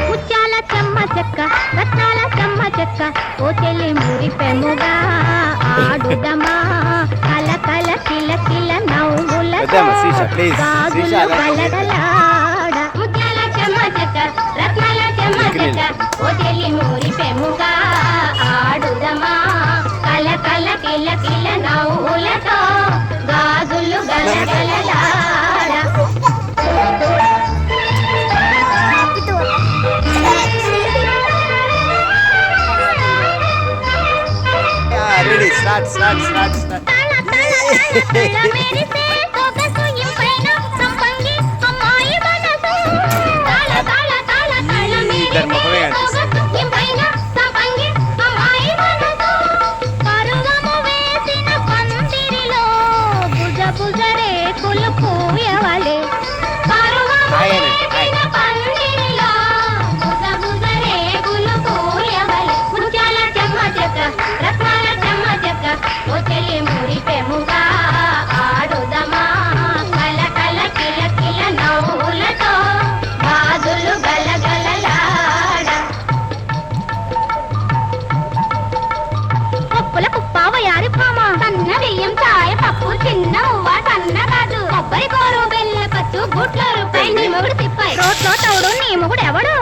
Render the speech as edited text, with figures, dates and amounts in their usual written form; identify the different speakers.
Speaker 1: ముత్యాల చెమ్మ చెక్క రత్నాల చెమ్మ చెక్క ఓ చెల్లి మురిపెముగా ఆడుదమా కల కల కిల కిల నవ్వులతో గాజులు గలగలాడ ముత్యాల చెమ్మ చెక్క రత్నాల చెమ్మ చెక్క ఓ చెల్లి మురిపెముగా ఆడుదమా కల కల కిల కిల నవ్వులతో గాజులు గలగలలాడ
Speaker 2: Ready, start. చిన్న ఉవ్వ సన్న కాదు కొబ్బరి కోరు బెల్ల పచ్చు గుట్ల రూపాయి నీ మొగుడు తిప్పాయి రోట్లో తౌడు నీ మొగుడు ఎవడు